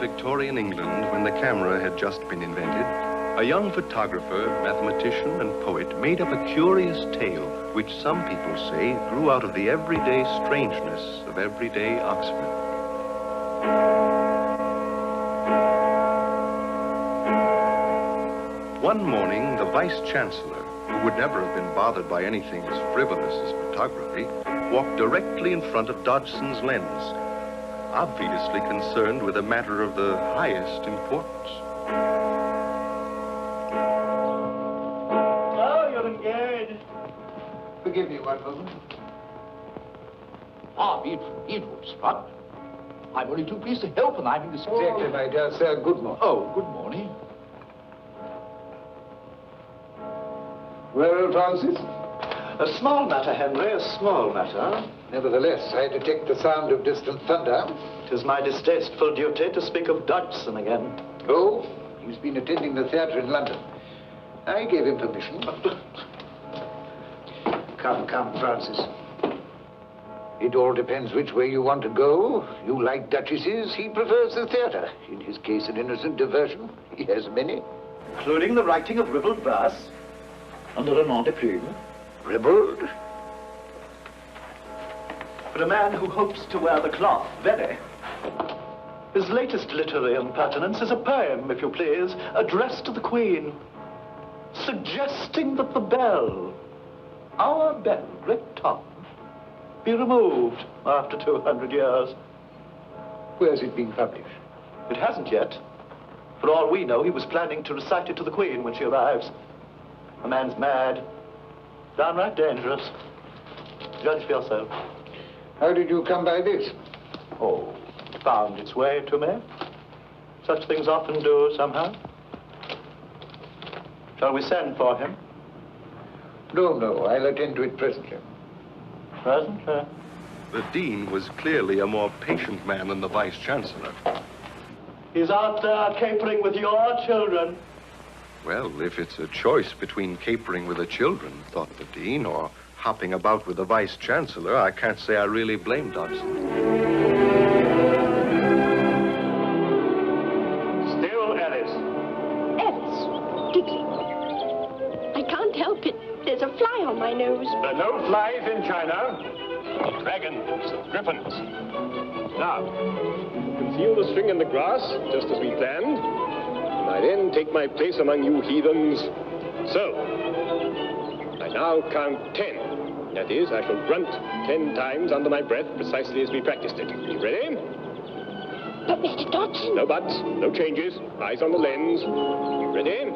Victorian England, when the camera had just been invented, a young photographer, mathematician, and poet made up a curious tale which some people say grew out of the everyday strangeness of everyday Oxford. One morning, the Vice-Chancellor, who would never have been bothered by anything as frivolous as photography, walked directly in front of Dodgson's lens, obviously concerned with a matter of the highest importance. Oh, you're engaged. Forgive me one moment. Ah, beautiful spot. I'm only too pleased to help, and I'm in this... Exactly, my dear sir. Good morning. Oh, good morning. Well, Francis? A small matter, Henry, a small matter. Nevertheless, I detect the sound of distant thunder. It is my distasteful duty to speak of Dodgson again. Oh, he's been attending the theatre in London. I gave him permission. Come, Francis. It all depends which way you want to go. You like duchesses, he prefers the theatre. In his case, an innocent diversion. He has many. Including the writing of ribald verse under a nom de plume. Ribald? For a man who hopes to wear the cloth, very. His latest literary impertinence is a poem, if you please, addressed to the Queen, suggesting that the bell, our bell, Great Tom, be removed after 200 years. Where's it being published? It hasn't yet. For all we know, he was planning to recite it to the Queen when she arrives. A man's mad, downright dangerous. Judge for yourself. How did you come by this? Oh, it found its way to me. Such things often do, somehow. Shall we send for him? No, I'll attend to it presently. Presently? The Dean was clearly a more patient man than the Vice-Chancellor. He's out there capering with your children. Well, if it's a choice between capering with the children, thought the Dean, or hopping about with the Vice-Chancellor, I can't say I really blame Dodgson. Still Alice. Alice? on my nose. There are no flies in China. Dragons and griffins. Now, conceal the string in the grass, just as we planned. And I then take my place among you heathens. So, I now count 10. That is, I shall grunt 10 times under my breath, precisely as we practiced it. You ready? But, Mr. Dodson... No buts, no changes. Eyes on the lens. Ready?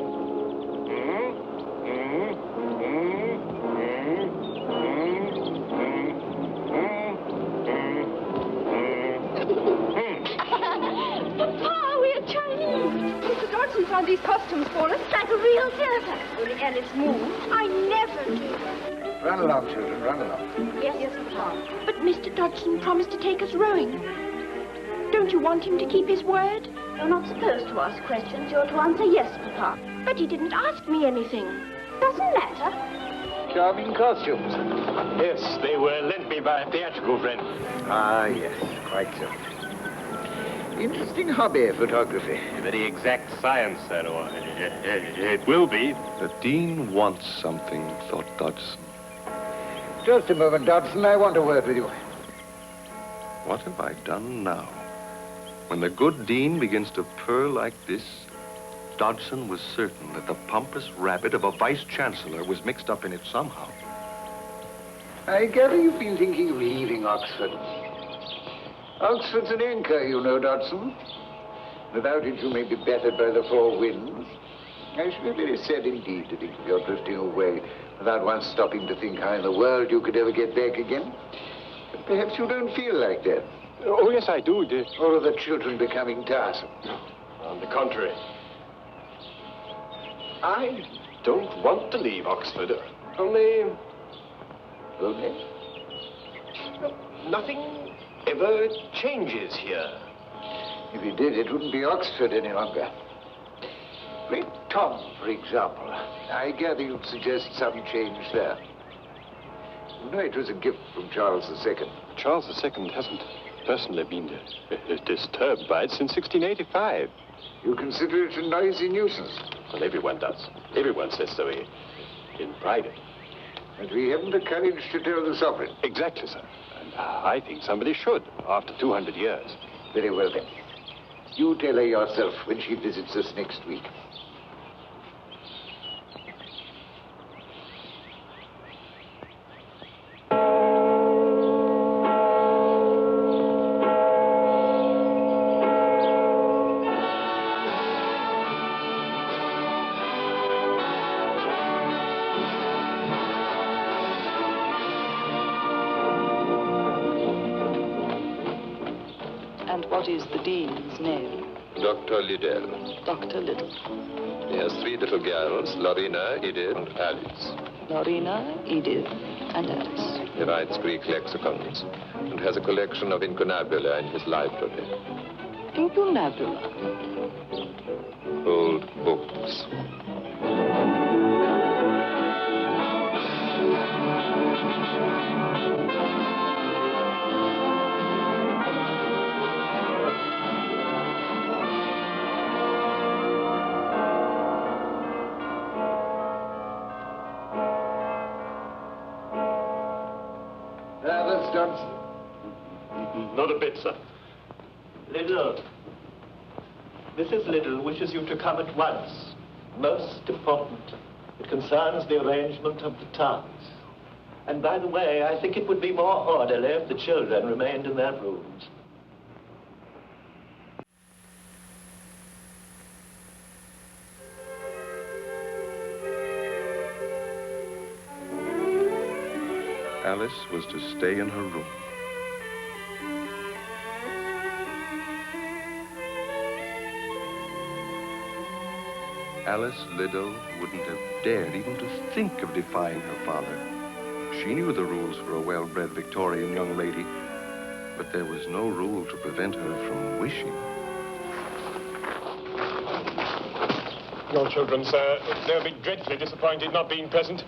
Papa, we are Chinese. Mr. Dodson found these costumes for us like a real theater. Will Alice move? I never do. Run along, children, run along. Yes, Papa. But Mr. Dodson promised to take us rowing. Don't you want him to keep his word? You're not supposed to ask questions. You're to answer yes, Papa. But he didn't ask me anything. Doesn't matter. Charming costumes. Yes, they were lent me by a theatrical friend. Ah, yes, quite so. Interesting hobby, photography. Very exact science, sir. Or it will be. The Dean wants something, thought Dodson. Just a moment, Dodson. I want a word with you. What have I done now? When the good Dean begins to purr like this, Dodson was certain that the pompous rabbit of a vice-chancellor was mixed up in it somehow. I gather you've been thinking of leaving Oxford. Oxford's an anchor, you know, Dodson. Without it, you may be battered by the four winds. I should be very sad indeed to think of your drifting away without once stopping to think how in the world you could ever get back again. But perhaps you don't feel like that. Oh, yes, I do. Or are the children becoming tiresome? On the contrary. I don't want to leave Oxford. Only... Only? Nothing ever changes here. If it did, it wouldn't be Oxford any longer. Great Tom, for example. I gather you'd suggest some change there. You know, it was a gift from Charles II. Charles II hasn't personally been disturbed by it since 1685. You consider it a noisy nuisance? Well, everyone does. Everyone says so in private. But we haven't the courage to tell the sovereign. Exactly, sir. And I think somebody should, after 200 years. Very well, then. You tell her yourself when she visits us next week. And what is the Dean's name? Dr. Liddell. Dr. Liddell. He has 3 little girls, Lorena, Edith, and Alice. Lorena, Edith, and Alice. He writes Greek lexicons and has a collection of incunabula in his library. Incunabula. Old books. Not a bit, sir. Liddell. Mrs. Liddell wishes you to come at once. Most important. It concerns the arrangement of the tubs. And by the way, I think it would be more orderly if the children remained in their rooms. Alice was to stay in her room. Alice Liddell wouldn't have dared even to think of defying her father. She knew the rules for a well-bred Victorian young lady, but there was no rule to prevent her from wishing. Your children, sir, they'll be dreadfully disappointed not being present.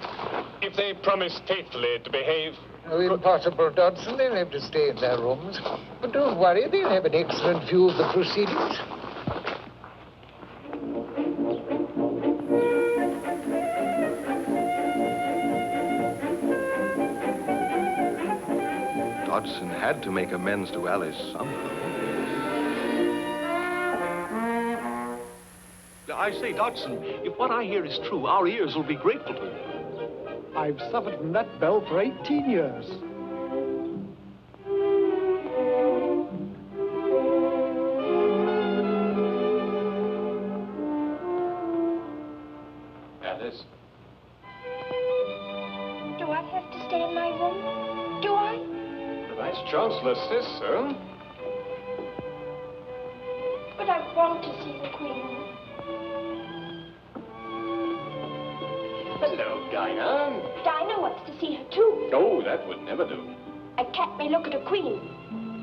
If they promise faithfully to behave... Oh, impossible, Dodson. They'll have to stay in their rooms. But don't worry, they'll have an excellent view of the proceedings. Dodgson had to make amends to Alice somehow. I say, Dodgson, if what I hear is true, our ears will be grateful to you. I've suffered from that bell for 18 years. Alice? Do I have to stay in my room? Do I? The Vice Chancellor says so. But I want to see the Queen. Hello, Dinah. Dinah wants to see her too. Oh, that would never do. A cat may look at a queen.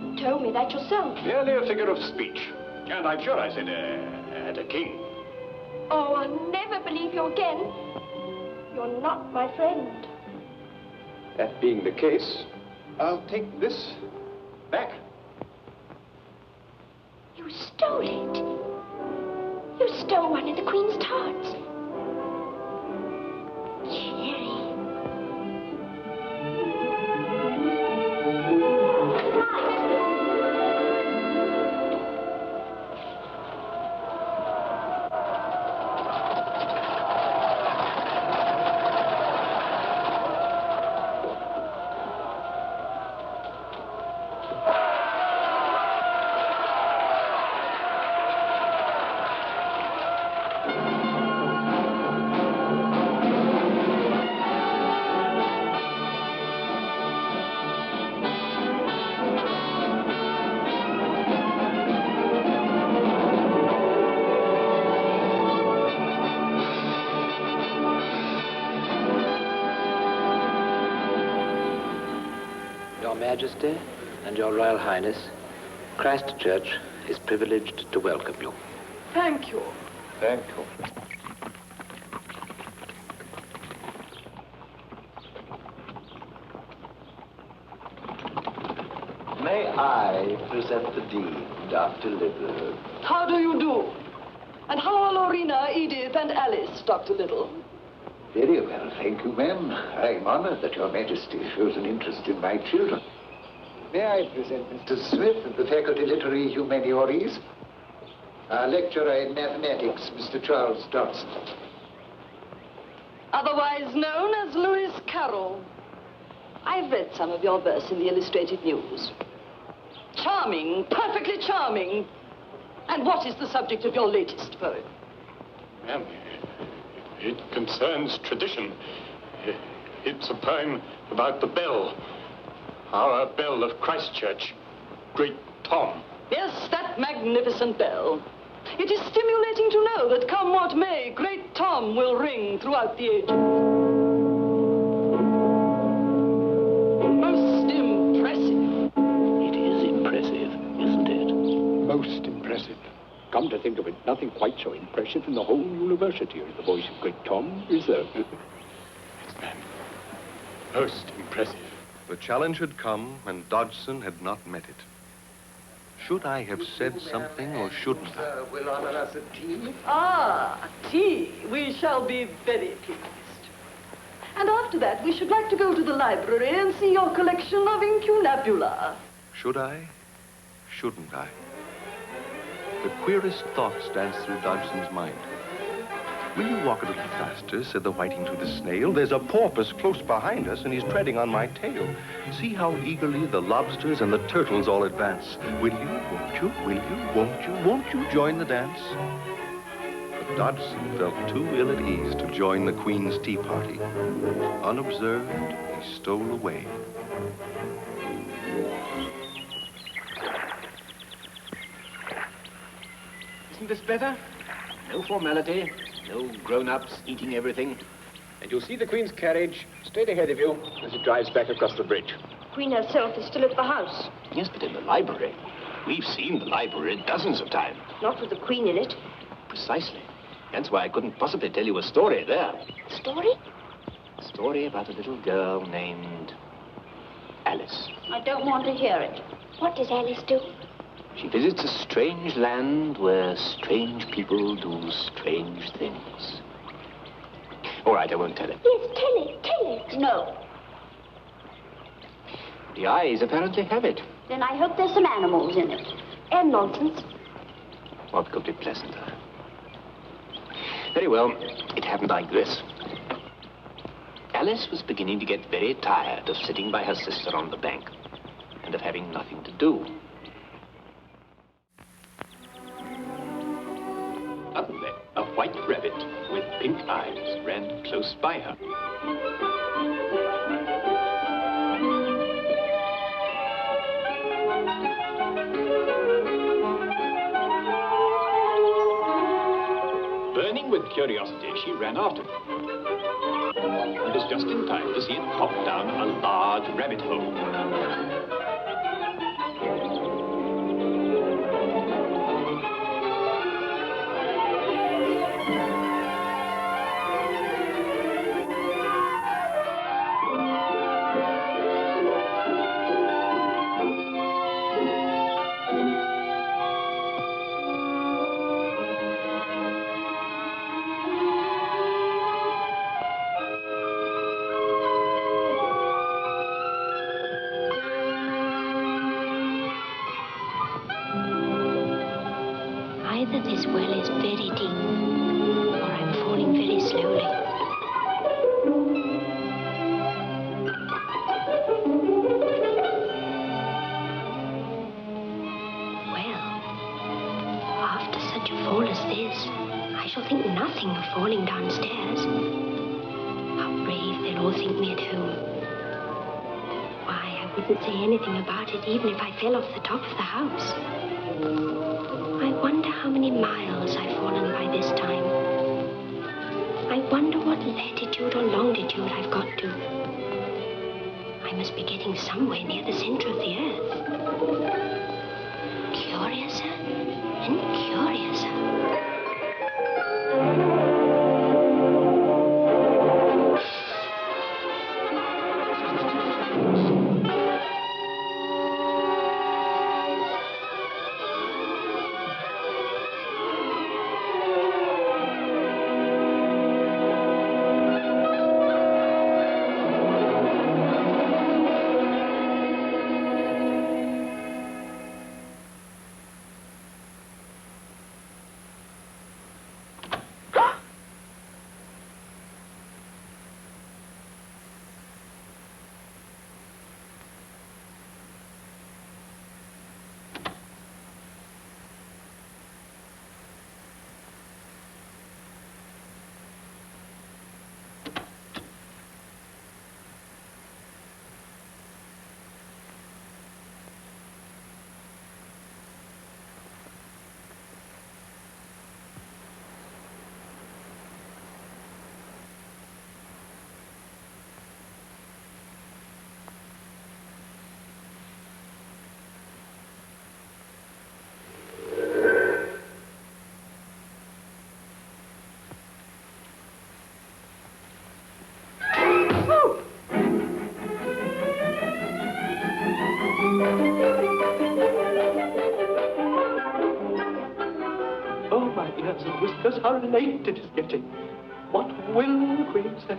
You told me that yourself. Merely a figure of speech. And I'm sure I said, at a king. Oh, I'll never believe you again. You're not my friend. That being the case, I'll take this back. You stole it. You stole one of the Queen's tarts. Cherry. Your Majesty and Your Royal Highness, Christchurch is privileged to welcome you. Thank you. Thank you. May I present the Dean, Dr. Little? How do you do? And how are Lorena, Edith, and Alice, Dr. Little? Very well, thank you, ma'am. I'm honored that Your Majesty shows an interest in my children. May I present Mr. Smith of the Faculty Literary Humaniores? Our lecturer in mathematics, Mr. Charles Dodson. Otherwise known as Lewis Carroll. I've read some of your verse in the Illustrated News. Charming, perfectly charming. And what is the subject of your latest poem? Ma'am, it concerns tradition. It's a poem about the bell. Our bell of Christchurch. Great Tom. Yes, that magnificent bell. It is stimulating to know that come what may, Great Tom will ring throughout the ages. Most impressive. It is impressive, isn't it? Most impressive. Come to think of it, nothing quite so impressive in the whole university as the voice of Great Tom, is there? Yes, ma'am. Most impressive. The challenge had come, and Dodgson had not met it. Should I have said something, or shouldn't I? Will honor us at tea. Ah, tea. We shall be very pleased. And after that, we should like to go to the library and see your collection of incunabula. Should I? Shouldn't I? The queerest thoughts danced through Dodgson's mind. Will you walk a little faster, said the whiting to the snail. There's a porpoise close behind us, and he's treading on my tail. See how eagerly the lobsters and the turtles all advance. Will you, won't you, will you, won't you join the dance? But Dodgson felt too ill at ease to join the Queen's tea party. Unobserved, he stole away. Isn't this better? No formality, no grown-ups eating everything. And you'll see the Queen's carriage straight ahead of you as it drives back across the bridge. Queen herself is still at the house. Yes, but in the library. We've seen the library dozens of times. Not with the Queen in it. Precisely. That's why I couldn't possibly tell you a story there. Story? A story about a little girl named Alice. I don't want to hear it. What does Alice do? She visits a strange land where strange people do strange things. All right, I won't tell it. Yes, tell it, tell it. No. The eyes apparently have it. Then I hope there's some animals in it. And nonsense. What could be pleasanter? Very well, it happened like this. Alice was beginning to get very tired of sitting by her sister on the bank and of having nothing to do. Suddenly, a white rabbit with pink eyes ran close by her. Burning with curiosity, she ran after him. And was just in time to see it pop down a large rabbit hole. Either this well is very deep, or I'm falling very slowly. Well, after such a fall as this, I shall think nothing of falling downstairs. How brave they'll all think me at home. Why, I wouldn't say anything about it even if I fell off the top of the house. I wonder how many miles I've fallen by this time. I wonder what latitude or longitude I've got to. I must be getting somewhere near the center of the earth. Curiouser and curiouser. Oh, my ears and whiskers, how late it is getting. What will the Queen say?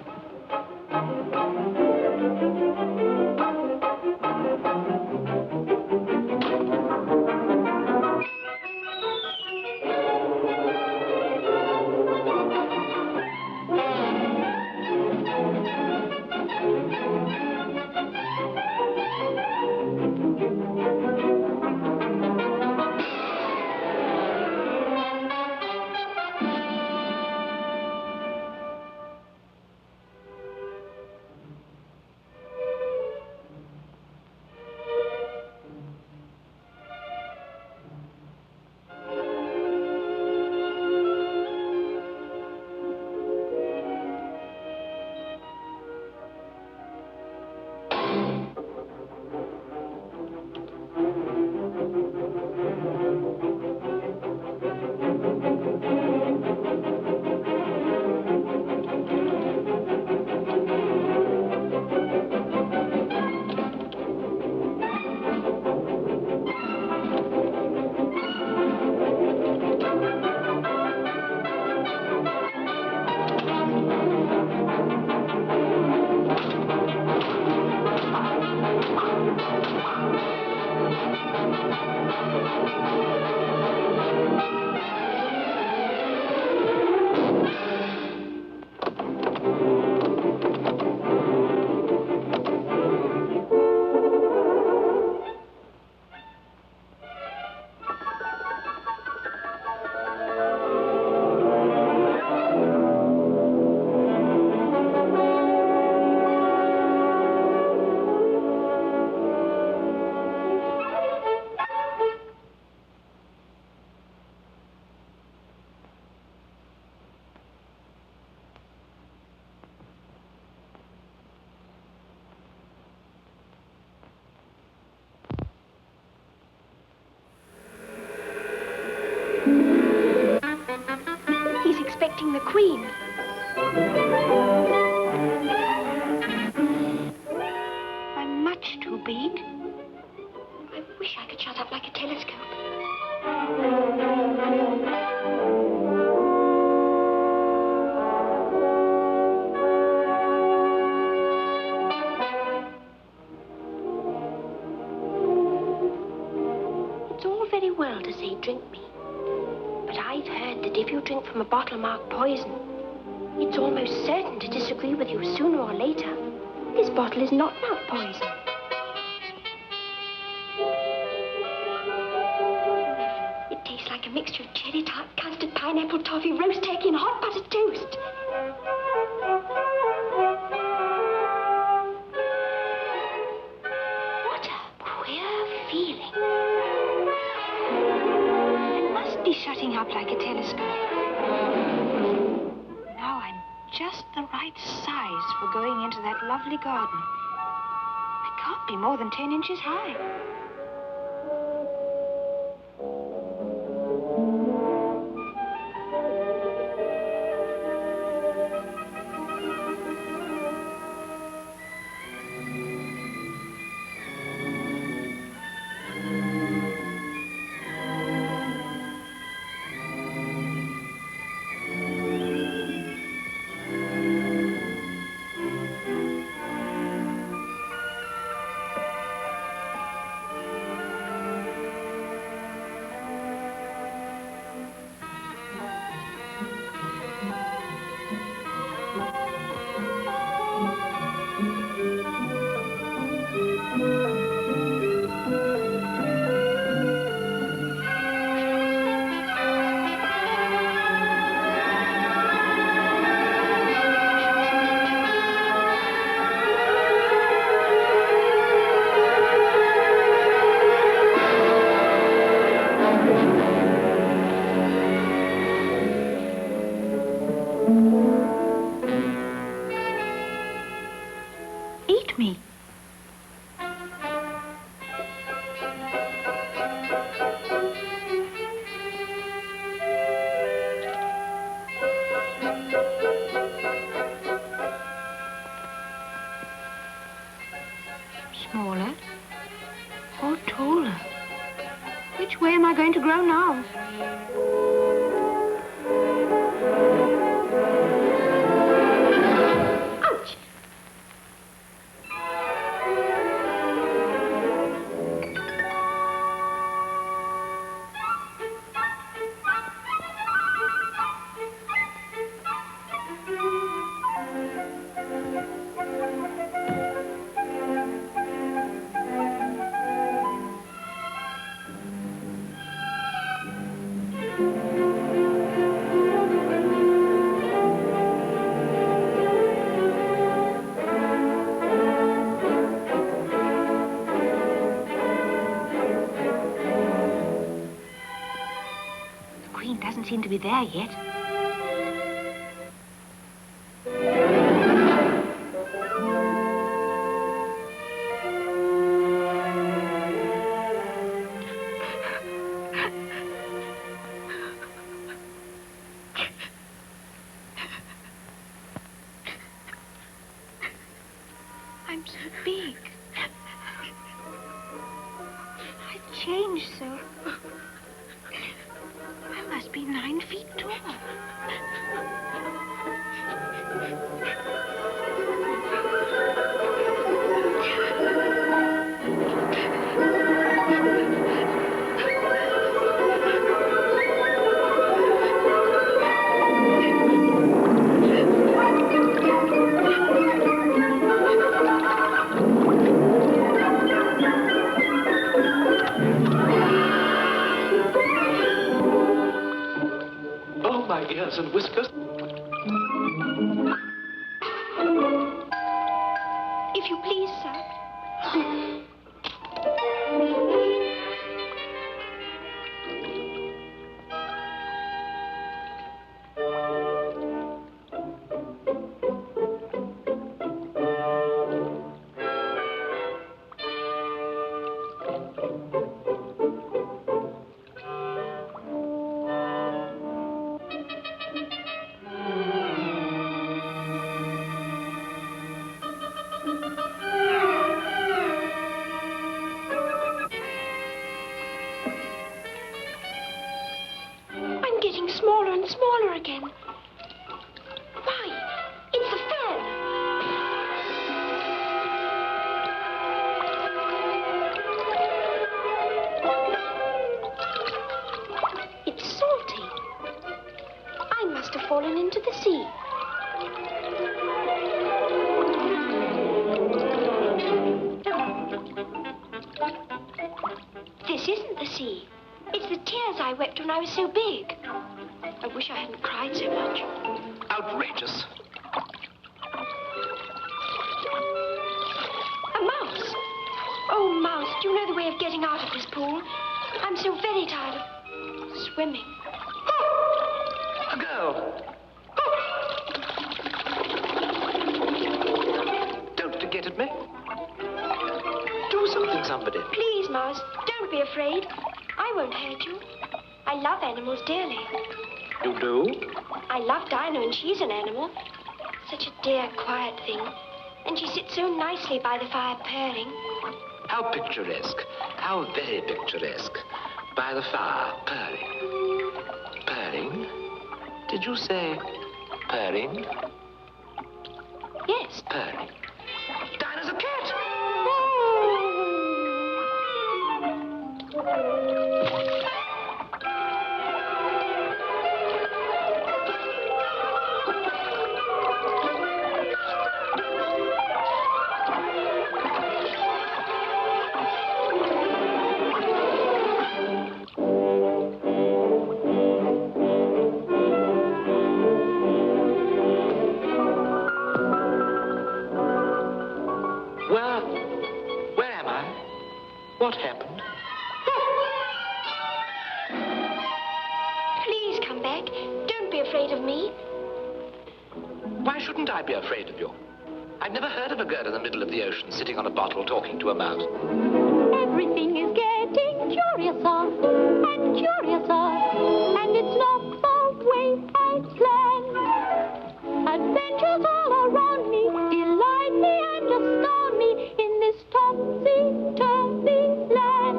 reconstructing the Queen. I'm much too big. I wish I could shut up like a telescope. It's all very well to say drink me. But I've heard that if you drink from a bottle marked poison, it's almost certain to disagree with you sooner or later. This bottle is not marked poison. It tastes like a mixture of cherry tart, custard, pineapple, toffee, roast turkey, and hot buttered toast. What a queer feeling. Be shutting up like a telescope. Now I'm just the right size for going into that lovely garden. I can't be more than 10 inches high. Smaller or taller? Which way am I going to grow now? Ouch! Doesn't seem to be there yet. I'm so big. I've changed so. I must be 9 feet tall. Ears and whiskers. If you please, sir. getting smaller and smaller again. Why, it's the fan. It's salty. I must have fallen into the sea. This isn't the sea. It's the tears I wept when I was so big. I wish I hadn't cried so much. Outrageous. A mouse. Oh, mouse, do you know the way of getting out of this pool? I'm so very tired of swimming. A girl. Don't forget at me. Do something, somebody. Please, mouse, don't be afraid. I won't hurt you. I love animals dearly. You do? I love Dinah, and she's an animal. Such a dear, quiet thing. And she sits so nicely by the fire, purring. How picturesque. How very picturesque. By the fire, purring. Purring? Did you say purring? Yes. Purring. Dinah's a cat! Where am I? What happened? Please come back. Don't be afraid of me. Why shouldn't I be afraid of you? I've never heard of a girl in the middle of the ocean sitting on a bottle talking to a mouse. Everything is getting curiouser and curiouser, and it's not the way I planned. Adventures all around me delight me and astound me in this topsy-turvy land.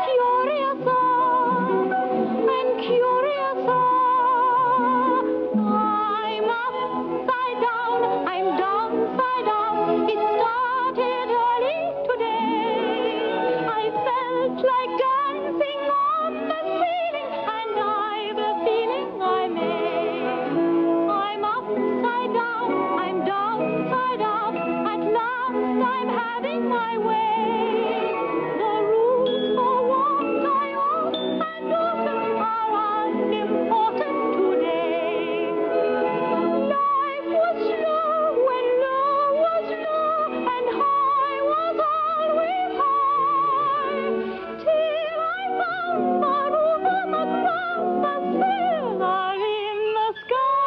Curiouser and curiouser, I'm upside down, I'm downside up. It started early today. I felt like dancing on the ceiling, and I've a feeling I may. I'm upside down, I'm downside up. At last I'm having my way. The rules for what I ought and oughtn't are unimportant today. Life was slow when low was low, and high was always high, till I found the roof on the ground, the silver in the sky.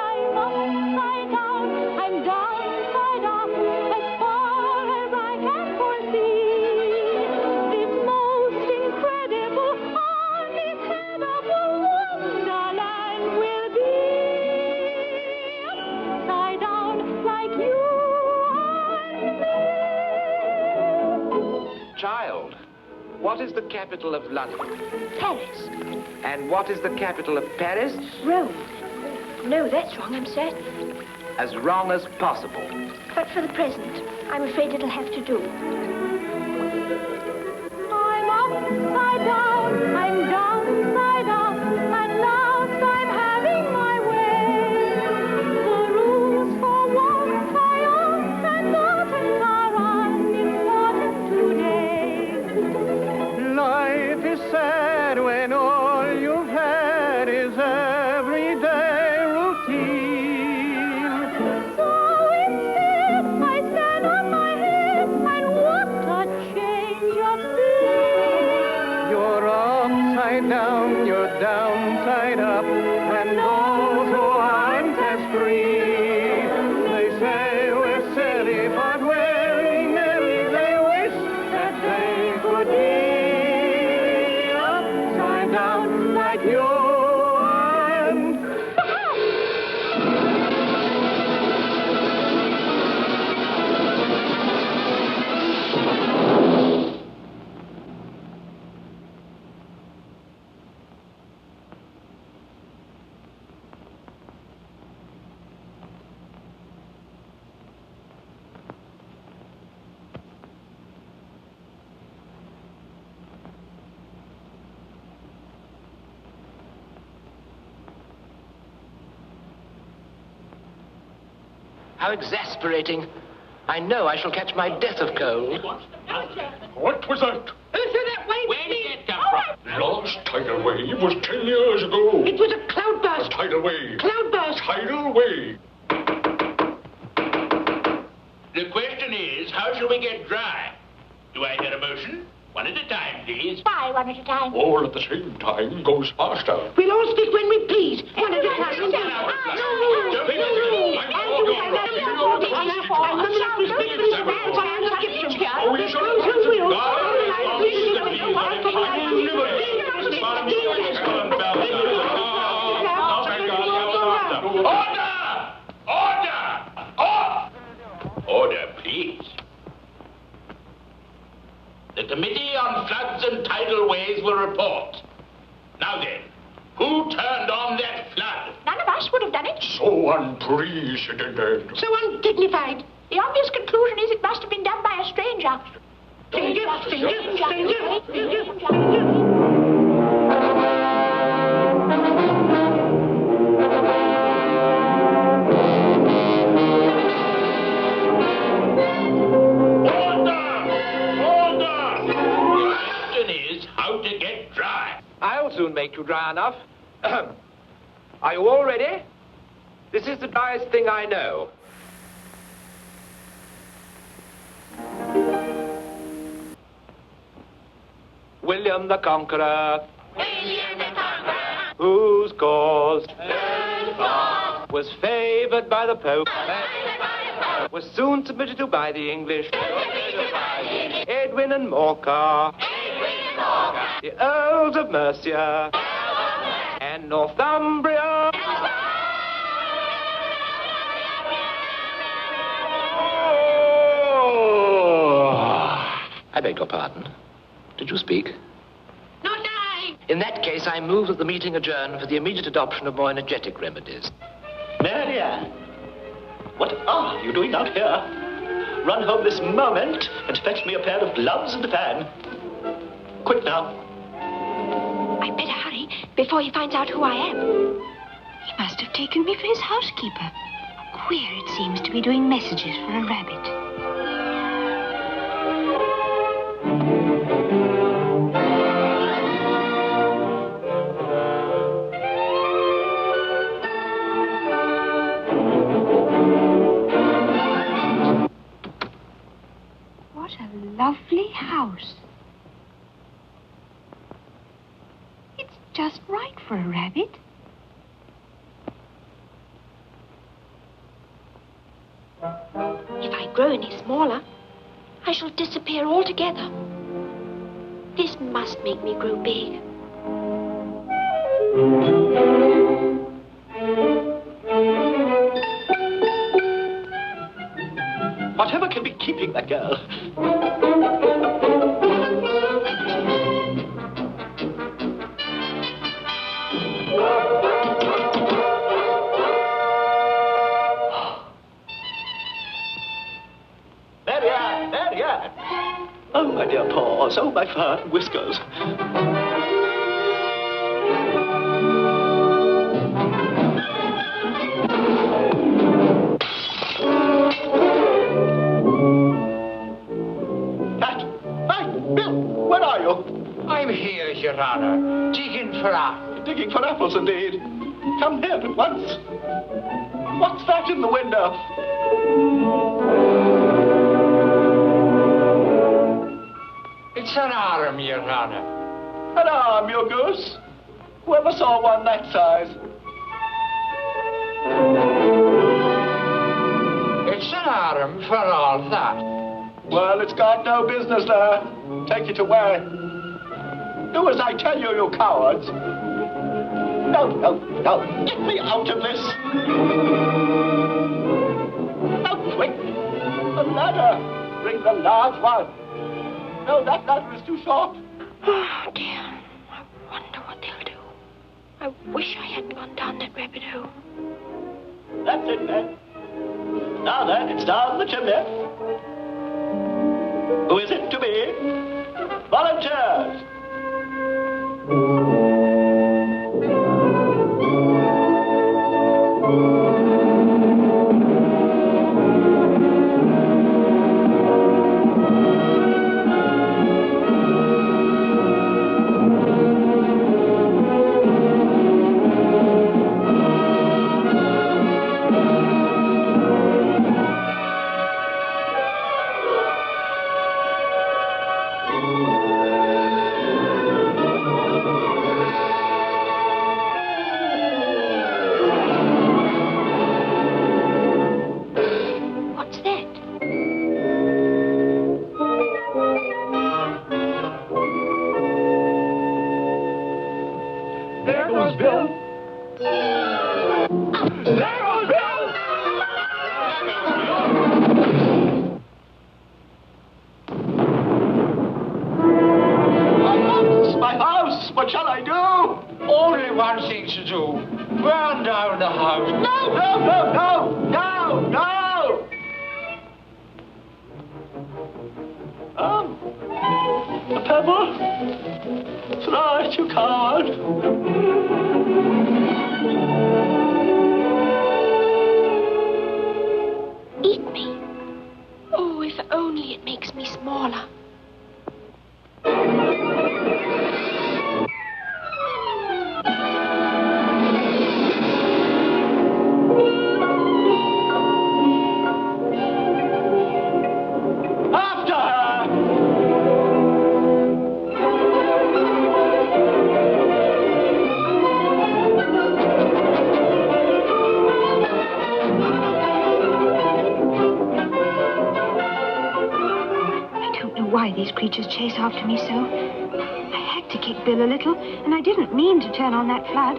I'm upside down, I'm downside up, as far as I can foresee. This most incredible, unattainable wonderland will be upside down like you and me. Child, what is the capital of London? Paris. And what is the capital of Paris? Rome. No, that's wrong, I'm certain. As wrong as possible. But for the present, I'm afraid it'll have to do. I'm upside down, I'm downside up, at last I'm having my way. The rules for what I ought and oughtn't are unimportant today. Life is sad when all you've had is everyday routine. So instead, I stand on my head, and what a change of scene. You're upside down, you're downside up, and those who aren't as free. They say we're silly, but very merry. They wish that they could be upside down like you and... How exasperating. I know I shall catch my death of cold. What was that? Where did it come from? Last tidal wave was 10 years ago. It was a cloudburst. A tidal wave. Cloudburst. Tidal wave. The question is, how shall we get dry? Do I hear a motion? One at a time, please. Why, one at a time? All at the same time goes faster. We'll all speak when we please. One at a time. Order, please. The Committee on Floods and Tidal Waves will report. Now then, who turned on that flood? None of us would have done it. So unprecedented. So undignified. The obvious conclusion is it must have been done by a stranger. I'll soon make you dry enough. Are you all ready? This is the driest thing I know. William the Conqueror. William the Conqueror. Whose cause Whose cause was favored by the Pope. was Was soon submitted to by the English. favored by the English. Edwin and Morcar. The Earls of Mercia and Northumbria. I beg your pardon. Did you speak? Not I. In that case, I move that the meeting adjourn for the immediate adoption of more energetic remedies. Marianne, what are you doing out here? Run home this moment and fetch me a pair of gloves and a fan. Quick now. I'd better hurry before he finds out who I am. He must have taken me for his housekeeper. Queer it seems to be doing messages for a rabbit. What a lovely house. It's just right for a rabbit. If I grow any smaller, I shall disappear altogether. This must make me grow big. Whatever can be keeping that girl? Marianne! Oh, my dear paws. Oh, my fur and whiskers. I'm here, Your Honor, digging for apples. Digging for apples, indeed. Come here at once. What's that in the window? It's an arm, Your Honor. An arm, your goose. Whoever saw one that size? It's an arm for all that. Well, it's got no business there. Take it away. Do as I tell you, you cowards. No. Get me out of this. Now, quick. The ladder. Bring the large one. No, that ladder is too short. Oh, dear. I wonder what they'll do. I wish I hadn't gone down that rabbit hole. That's it, then. Now then, it's down the chimney. Who is it to be? Volunteers! There goes Bill. There goes Bill! My house! What shall I do? Only one thing to do. Burn down the house. No, no, no, no, no, no! A pebble? Throw it, you coward. Eat me. Oh, if only it makes me smaller. Why these creatures chase after me so. I had to kick Bill a little, and I didn't mean to turn on that flood.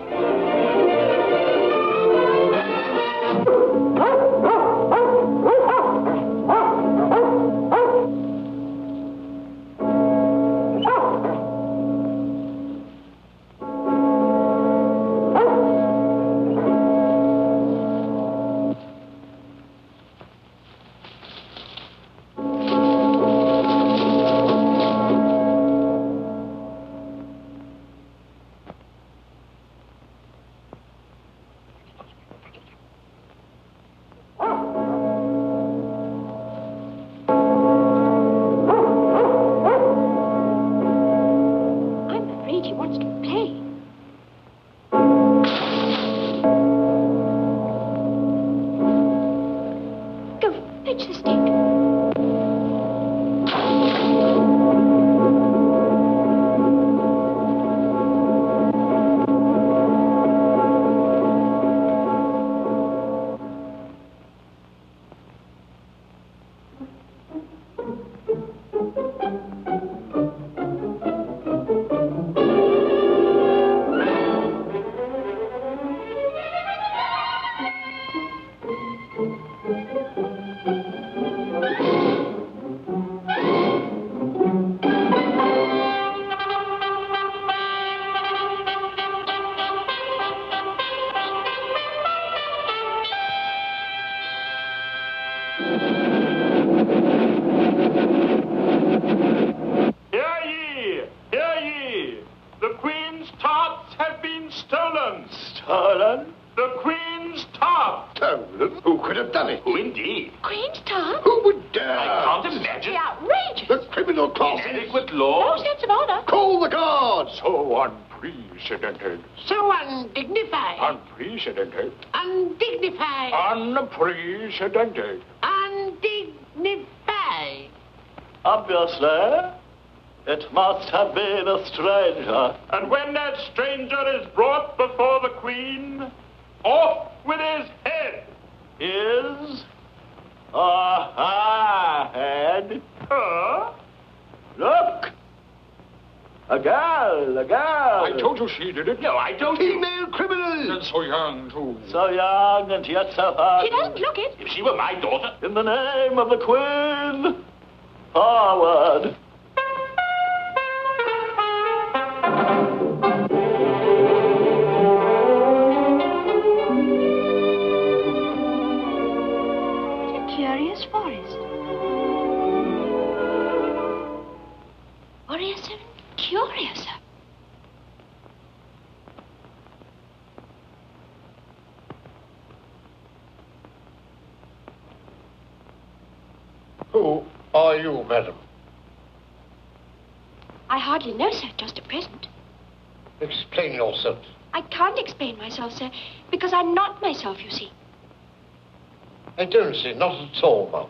Unprecedented. So undignified. Unprecedented. Undignified. Unprecedented. Undignified. Obviously, it must have been a stranger. And when that stranger is brought before the Queen, off with his head. Is a head. Huh? Look! A girl, a girl. I told you she did it. No, I don't. Female criminal. And so young, too. So young and yet so hard. She doesn't look it. If she were my daughter. In the name of the Queen, forward. What a curious forest. Curiouser and curiouser. Who are you, madam? I hardly know, sir, just at present. Explain yourself. I can't explain myself, sir, because I'm not myself, you see. I don't see, not at all, ma'am.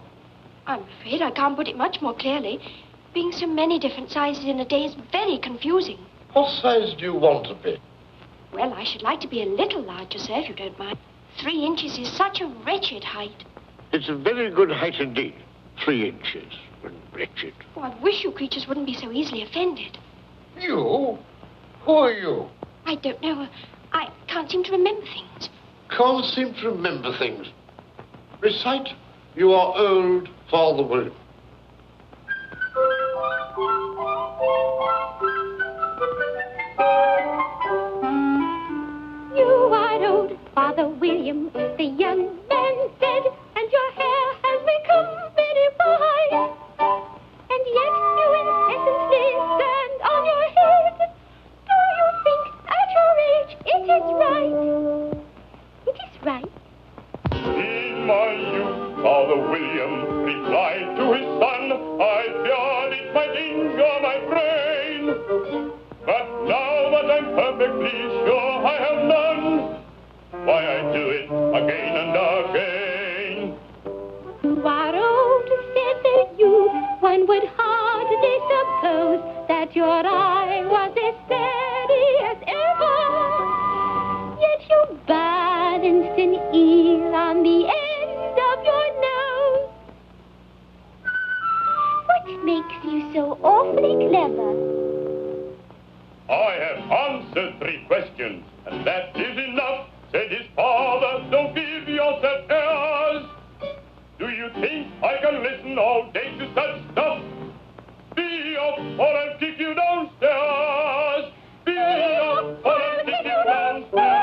I'm afraid I can't put it much more clearly. Being so many different sizes in a day is very confusing. What size do you want to be? Well, I should like to be a little larger, sir, if you don't mind. 3 inches is such a wretched height. It's a very good height indeed. 3 inches. Wretched. Oh, I wish you creatures wouldn't be so easily offended. You? Who are you? I don't know. I can't seem to remember things. Can't seem to remember things. Recite, you are old, Father William. You are old, Father William, the young man said, and your hair has become very white. And yet you incessantly stand on your head. Do you think at your age it is right? It is right. In my youth, Father William replied to his son, I feared it might injure my brain. But now that I'm perfectly sure I have none, why I do it again and again. You are old, said the youth. One would hardly suppose that your eye was as steady as ever. Yet you balanced an eel on the end of your nose. What makes you so awfully clever? I have answered 3 questions, and that is enough, said his father. Don't give yourself airs. Do you think I can listen all day to such stuff? Be off, or I'll kick you downstairs. Be off, or I'll kick you downstairs.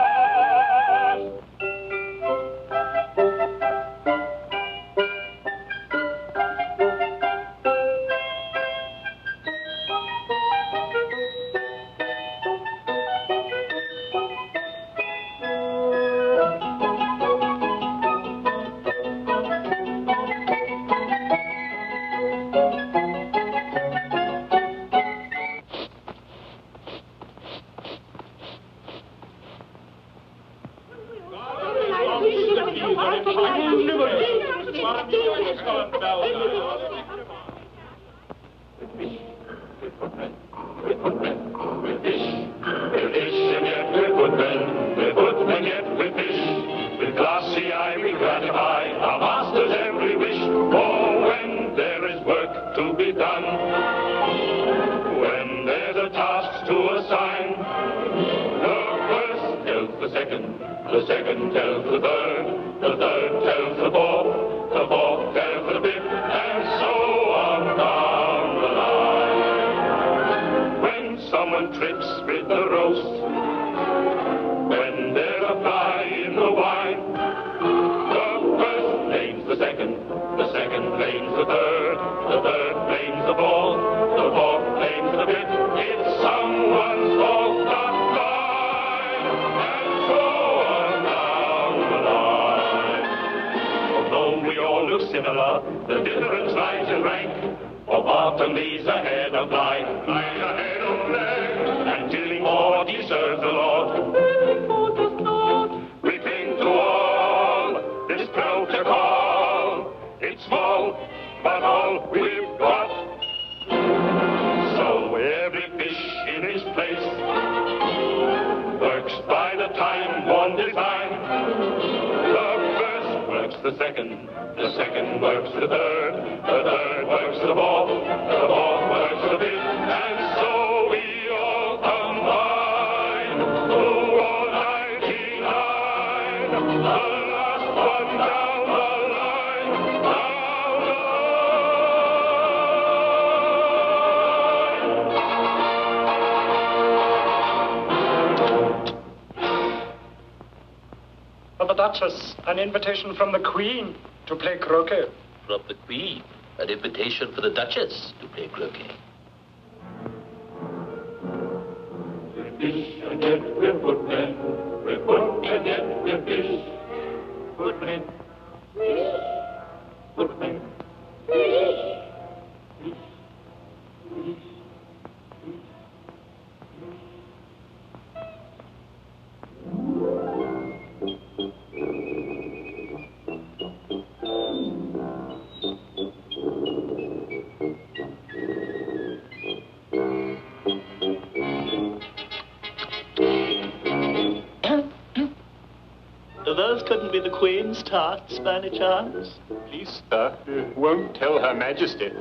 The second tells the third tells the fourth tells the fifth, and so on down the line. When someone trips with the roast, when there's a fly in the wine, the first blames the second blames the third blames the fourth blames the fifth. It's someone's fault, not mine, and so on down the line. Although we all look similar, the difference lies in rank. For Bartleby's a head of line, I'm a head of leg, and Dillimore deserves the Lord. Dillimore does not. We cling to all this protocol. It's small, but all we've got. So every fish in his place works by the time-worn design. The first works the second works the third works the fourth works the fifth, and so we all combine to all 99. The last one down the line, down the line. For the Duchess, an invitation from the Queen to play croquet. From the Queen, an invitation for the Duchess to play croquet. We're fish and yet we're footmen. We're foot and yet we're fish. Footmen. Fish. Footmen. Fish. Fish. Fish. Those couldn't be the Queen's tarts, by any chance? Please, sir, won't tell Her Majesty.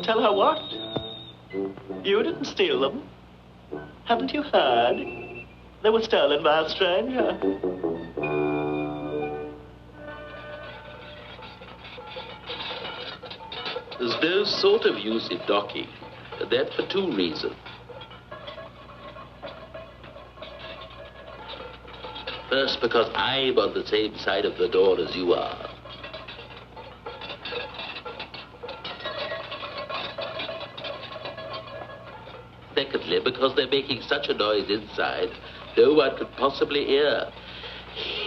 Tell her what? You didn't steal them. Haven't you heard? They were stolen by a stranger. There's no sort of use in knocking, and that for two reasons. First, because I'm on the same side of the door as you are. Secondly, because they're making such a noise inside, no one could possibly hear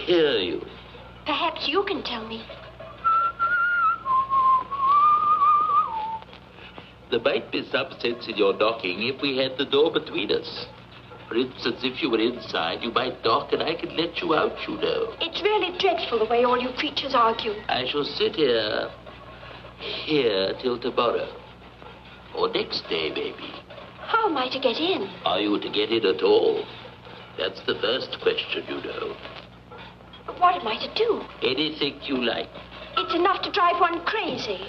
you. Perhaps you can tell me. There might be some sense in your knocking if we had the door between us. For instance, if you were inside, you might knock and I could let you out, you know. It's really dreadful the way all you creatures argue. I shall sit here till tomorrow. Or next day, maybe. How am I to get in? Are you to get in at all? That's the first question, you know. But what am I to do? Anything you like. It's enough to drive one crazy.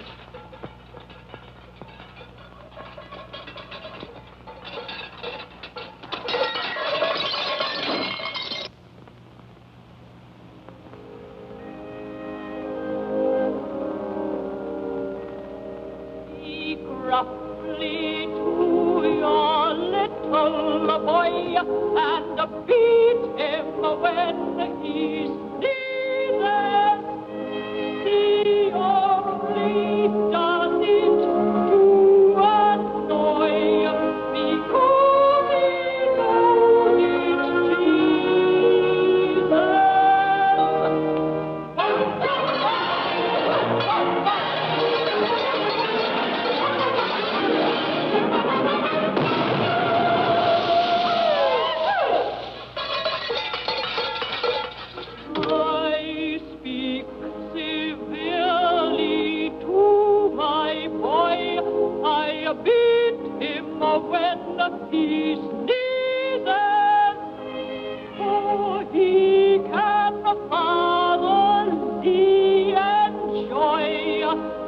Roughly to your little boy and beat him when he sneezes. He only does it to annoy because he knows it teases. When he sneezes, oh, he can thoroughly enjoy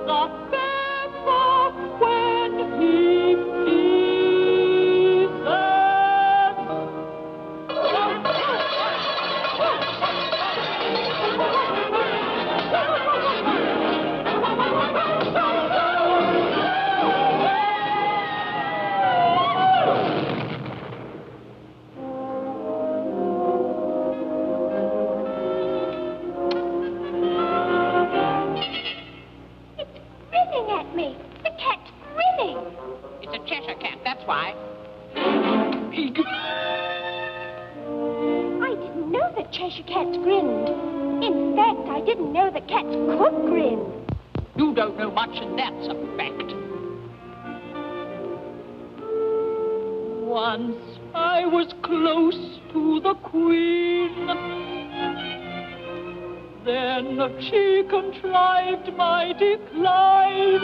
the pepper when he sneezes. At me. The cat's grinning. It's a Cheshire cat, that's why. Pig. I didn't know that Cheshire cats grinned. In fact, I didn't know that cats could grin. You don't know much, and that's a fact. Once I was close to the Queen. Then she contrived my decline.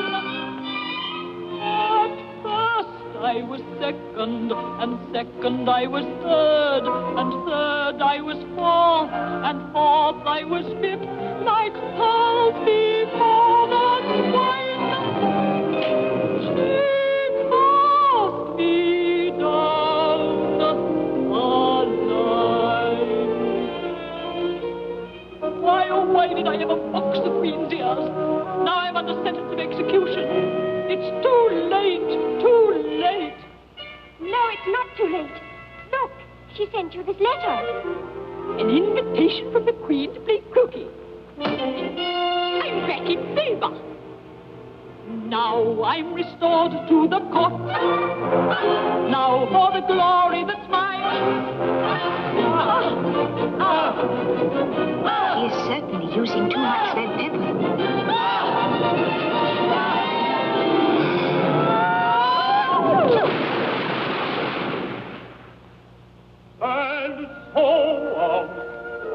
At first I was second, and second I was third, and third I was fourth, and fourth I was fifth, like pearl before the swine. She cast me down the line. Why, oh, why did I ever box the Queen's ears? Now I'm under sentence of execution. It's too late, too late. No, it's not too late. Look, she sent you this letter. An invitation from the Queen to play croquet. I'm back in favor. Now I'm restored to the court. Now for the glory that's mine. He is certainly using too much red pepper. And so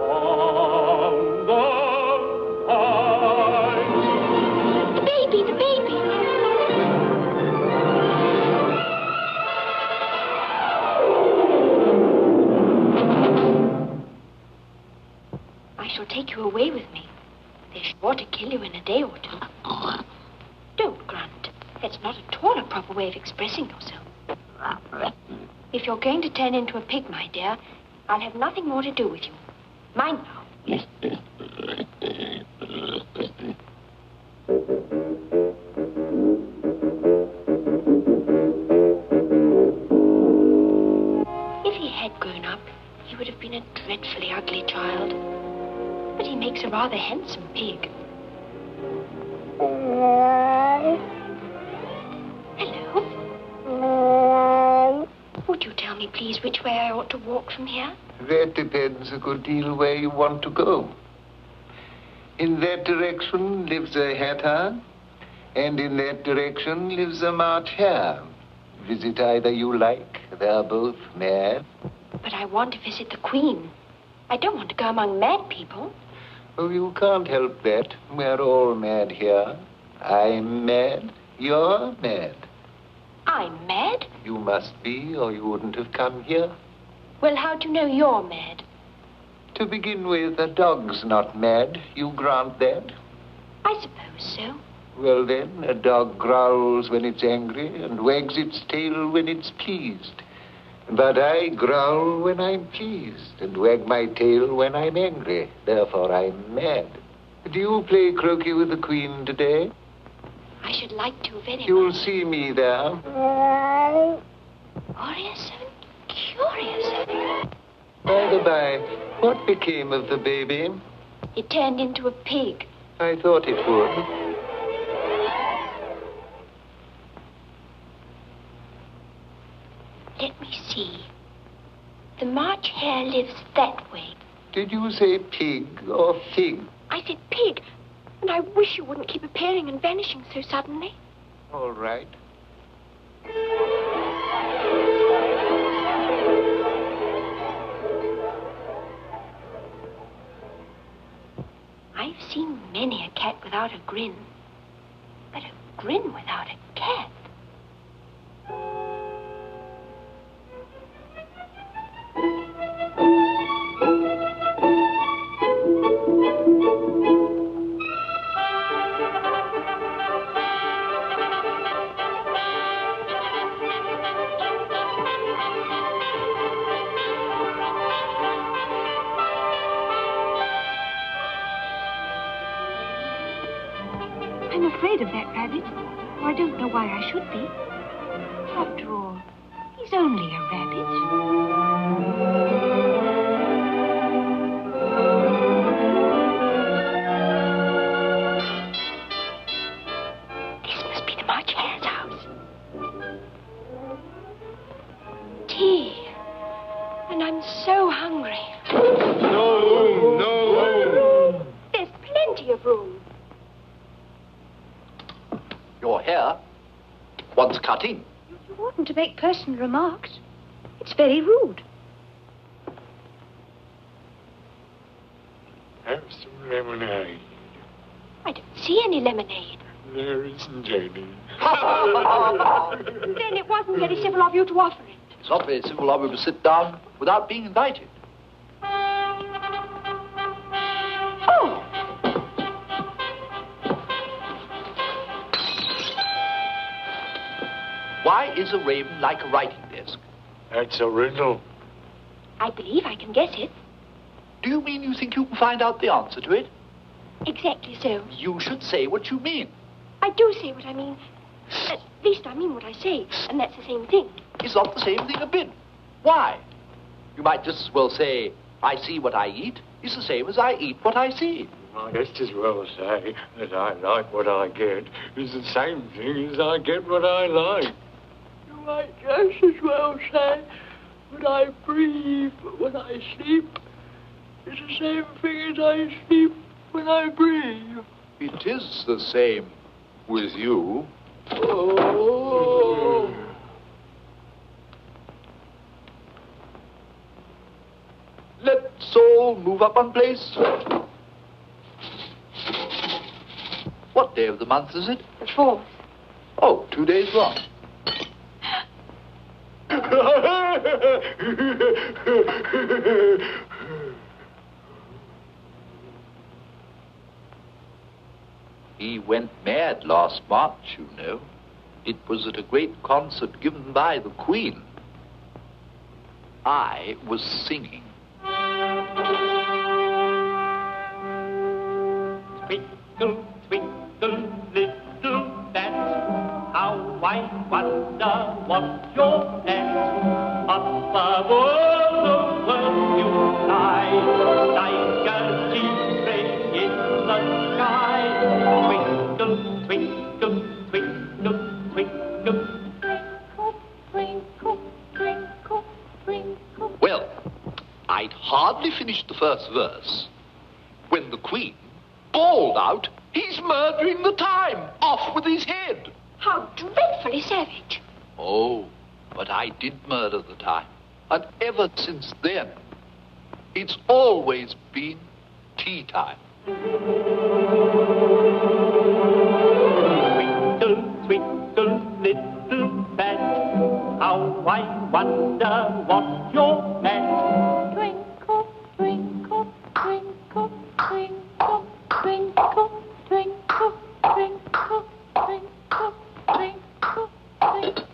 on the line. The baby, the baby. I shall take you away with me. They're sure to kill you in a day or two. Don't grunt. That's not at all a proper way of expressing yourself. If you're going to turn into a pig, my dear, I'll have nothing more to do with you. Mind now. If he had grown up, he would have been a dreadfully ugly child. But he makes a rather handsome pig. Hello? Would you tell me, please, which way I ought to walk from here? That depends a good deal where you want to go. In that direction lives a hatter, and in that direction lives a March hare. Visit either you like. They're both mad. But I want to visit the Queen. I don't want to go among mad people. Oh, you can't help that. We're all mad here. I'm mad. You're mad. I'm mad? You must be, or you wouldn't have come here. Well, how do you know you're mad? To begin with, a dog's not mad. You grant that? I suppose so. Well, then, a dog growls when it's angry and wags its tail when it's pleased. But I growl when I'm pleased and wag my tail when I'm angry. Therefore, I'm mad. Do you play croquet with the Queen today? I should like to very much. You'll see me there. Curious and curious. By the by, what became of the baby? It turned into a pig. I thought it would. Let me see. The March hare lives that way. Did you say pig or fig? I said pig, and I wish you wouldn't keep appearing and vanishing so suddenly. All right. I've seen many a cat without a grin, but a grin without a cat. I'm afraid of that rabbit. I don't know why I should be. After all, he's only a rabbit. This must be the March hare's house. Tea. And I'm so hungry. No. There's plenty of room. Your hair wants cutting. You oughtn't to make personal remarks. It's very rude. Have some lemonade. I don't see any lemonade. There isn't any. Then it wasn't very civil of you to offer it. It's not very civil of you to sit down without being invited. Oh! Why is a raven like a writing desk? That's a riddle. I believe I can guess it. Do you mean you think you can find out the answer to it? Exactly so. You should say what you mean. I do say what I mean. At least I mean what I say, and that's the same thing. It's not the same thing a bit. Why? You might just as well say, I see what I eat. It's the same as I eat what I see. Might just as well say that I like what I get. It's the same thing as I get what I like. You might just as well say that I breathe when I sleep. It's the same thing as I sleep when I breathe. It is the same with you. Oh. Let's all move up one place. What day of the month is it? The 4th. Oh, 2 days wrong. He went mad last March, you know. It was at a great concert given by the Queen. I was singing. Twinkle, twinkle, little bat, how I wonder what you're at. Up above the world you fly, like a tea-tray in the sky. Twinkle, twinkle, twinkle, twinkle. Twinkle, twinkle, twinkle. Well, I'd hardly finished the first verse when the Queen bawled out, "He's murdering the time! Off with his head!" How dreadfully savage. Oh, but I did murder the time. And ever since then, it's always been tea time. Twinkle, twinkle, little bat, how I wonder what you're at. Twinkle, twinkle, twinkle, twinkle, twinkle, twinkle, twinkle, twinkle, twinkle, twinkle, twinkle,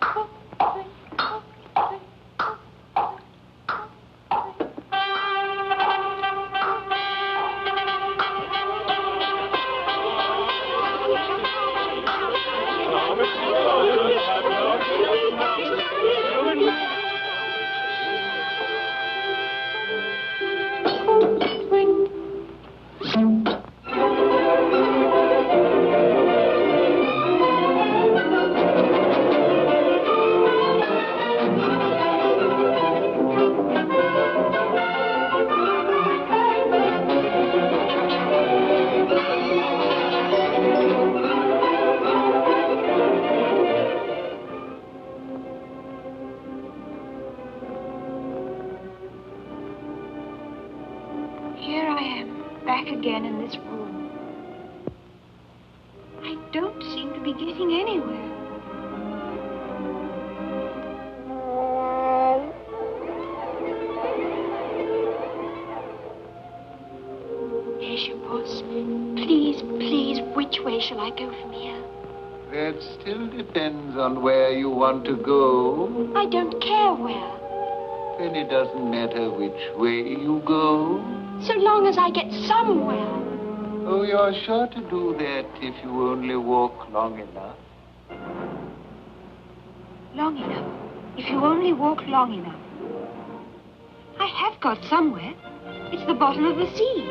Here I am, back again in this room. I don't seem to be getting anywhere. Here's your puss. Please, please, which way shall I go from here? That still depends on where you want to go. I don't care where. Then it doesn't matter which way you go. So long as I get somewhere. Oh, you're sure to do that if you only walk long enough. Long enough. If you only walk long enough. I have got somewhere. It's the bottom of the sea.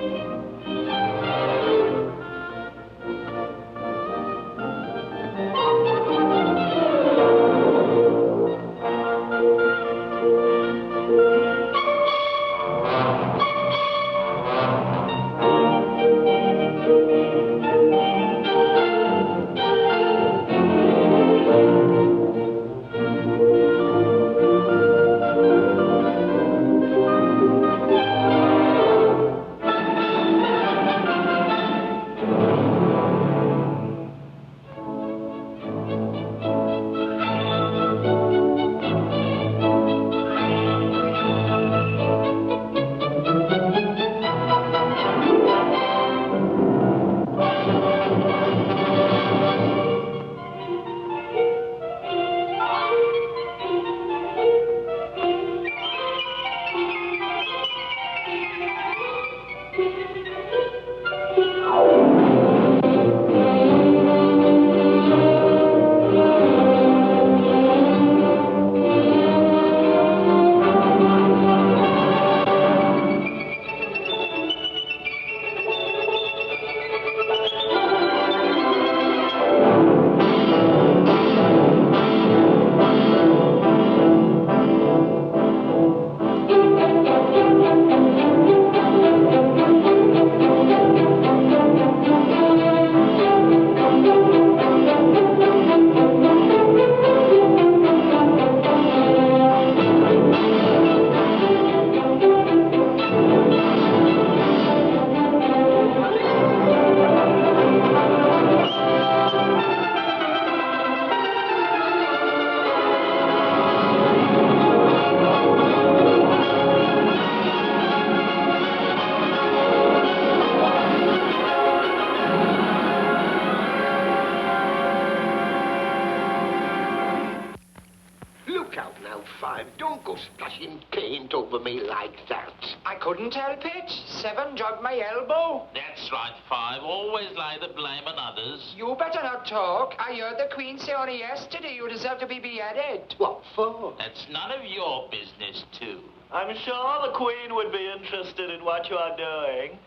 Look out now, Five. Don't go splashing paint. bent over me like that? I couldn't help it. 7 jogged my elbow. That's right, 5. Always lay the blame on others. You better not talk. I heard the Queen say only yesterday you deserve to be beheaded. What for? That's none of your business, too. I'm sure the Queen would be interested in what you are doing.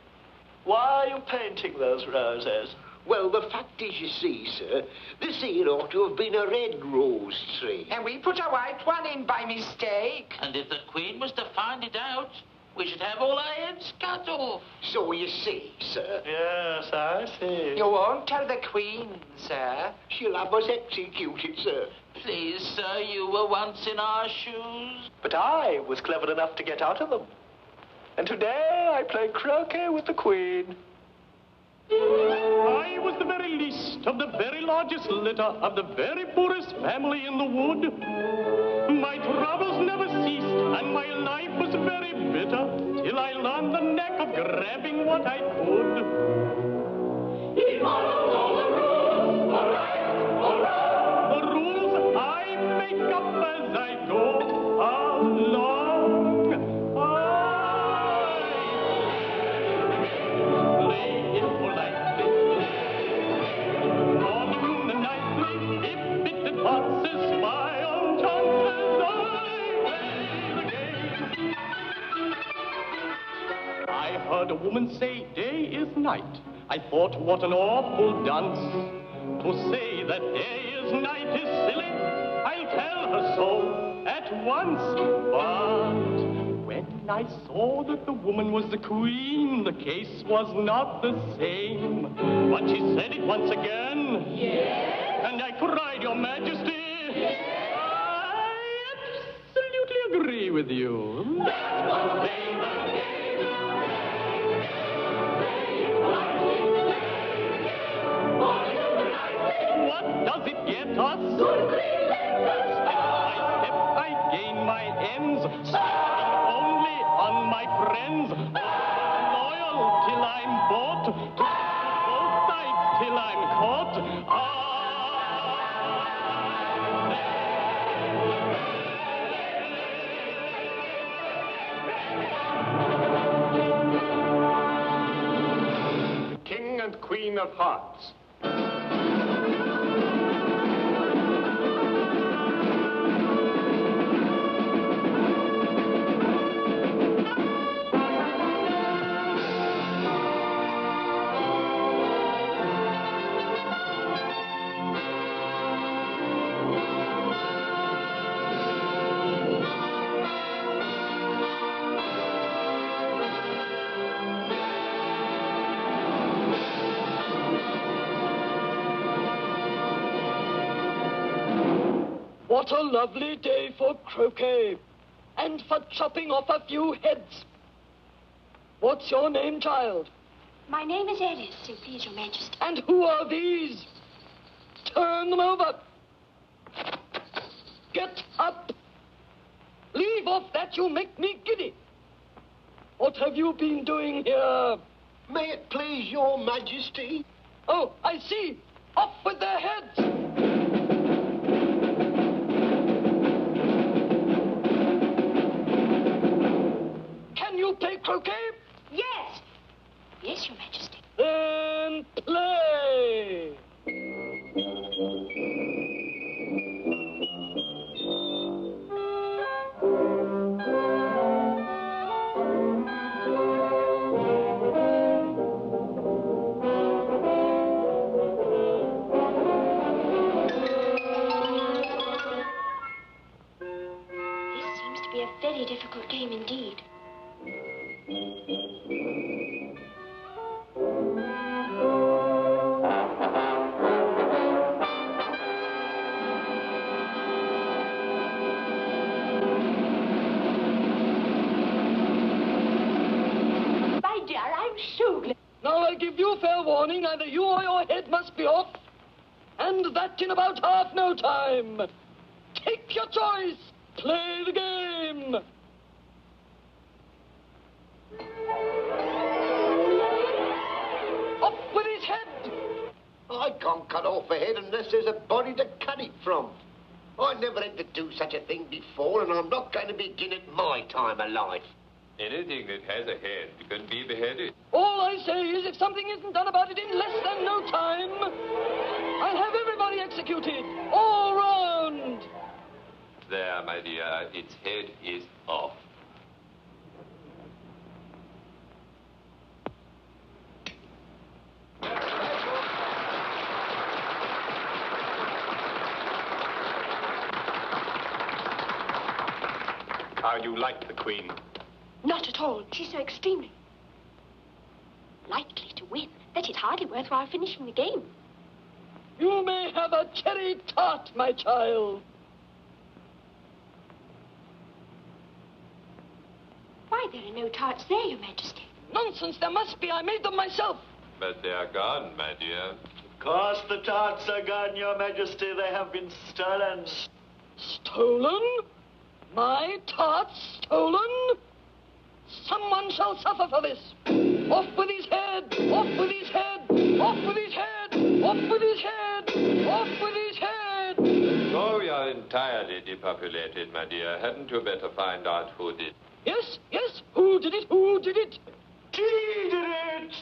Why are you painting those roses? Well, the fact is, you see, sir, this here ought to have been a red rose tree. And we put a white one in by mistake. And if the Queen was to find it out, we should have all our heads cut off. So you see, sir. Yes, I see. You won't tell the Queen, sir. She'll have us executed, sir. Please, sir, you were once in our shoes. But I was clever enough to get out of them. And today I play croquet with the Queen. I was the very least of the very largest litter of the very poorest family in the wood. My troubles never ceased, and my life was very bitter, till I learned the knack of grabbing what I could. He follows all the rules, all right, all wrong. The rules I make up as I go along. I heard a woman say, day is night. I thought, what an awful dunce. To say that day is night is silly. I'll tell her so at once. But when I saw that the woman was the Queen, the case was not the same. But she said it once again. Yes. And I cried, Your Majesty. Yes. I absolutely agree with you. That's one thing that what does it get us? Good I step, I gain my ends, standing only on my friends. Loyal till I'm bought, to both sides till I'm caught. The King and Queen of Hearts. What a lovely day for croquet, and for chopping off a few heads. What's your name, child? My name is Alice, so please, Your Majesty. And who are these? Turn them over. Get up. Leave off that, you'll make me giddy. What have you been doing here? May it please Your Majesty? Oh, I see. Off with their heads. Can you play croquet? Yes. Yes, Your Majesty. Then play. This seems to be a very difficult game indeed. My dear, I'm so glad. Now I give you fair warning, either you or your head must be off. And that in about half no time. Take your choice. Play the game. Off with his head. I can't cut off a head unless there's a body to cut it from. I never had to do such a thing before, and I'm not going to begin at my time of life. Anything that has a head can be beheaded. All I say is if something isn't done about it in less than no time, I'll have everybody executed, all round. There, my dear, its head is off. How do you like the Queen? Not at all. She's so extremely likely to win that it's hardly worthwhile finishing the game. You may have a cherry tart, my child. Why, there are no tarts there, Your Majesty. Nonsense, there must be. I made them myself. But they are gone, my dear. Of course the tarts are gone, Your Majesty. They have been stolen. Stolen? My tarts stolen? Someone shall suffer for this. Off with his head! Off with his head! Off with his head! Off with his head! Off with his head! Oh, we are entirely depopulated, my dear. Hadn't you better find out who did? Yes, yes. Who did it? Who did it? He did it!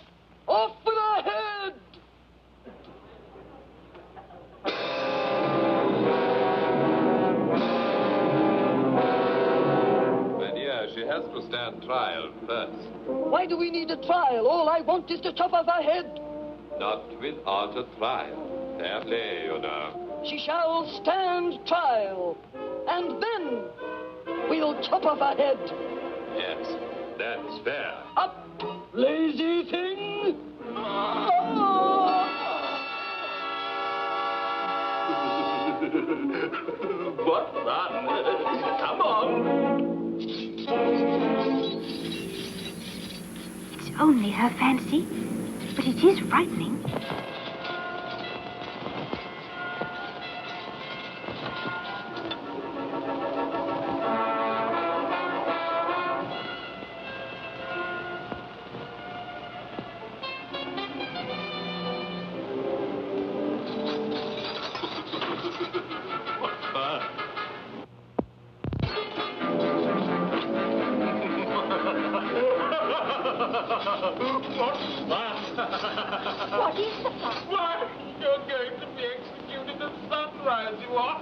Off with her head! My dear, she has to stand trial first. Why do we need a trial? All I want is to chop off her head. Not without a trial. Fair play, you know. She shall stand trial. And then we'll chop off her head. Yes, that's fair. Up, lazy thing! What fun! Come on! It's only her fancy, but it is frightening. What is the fun? Why, you're going to be executed at sunrise, you are.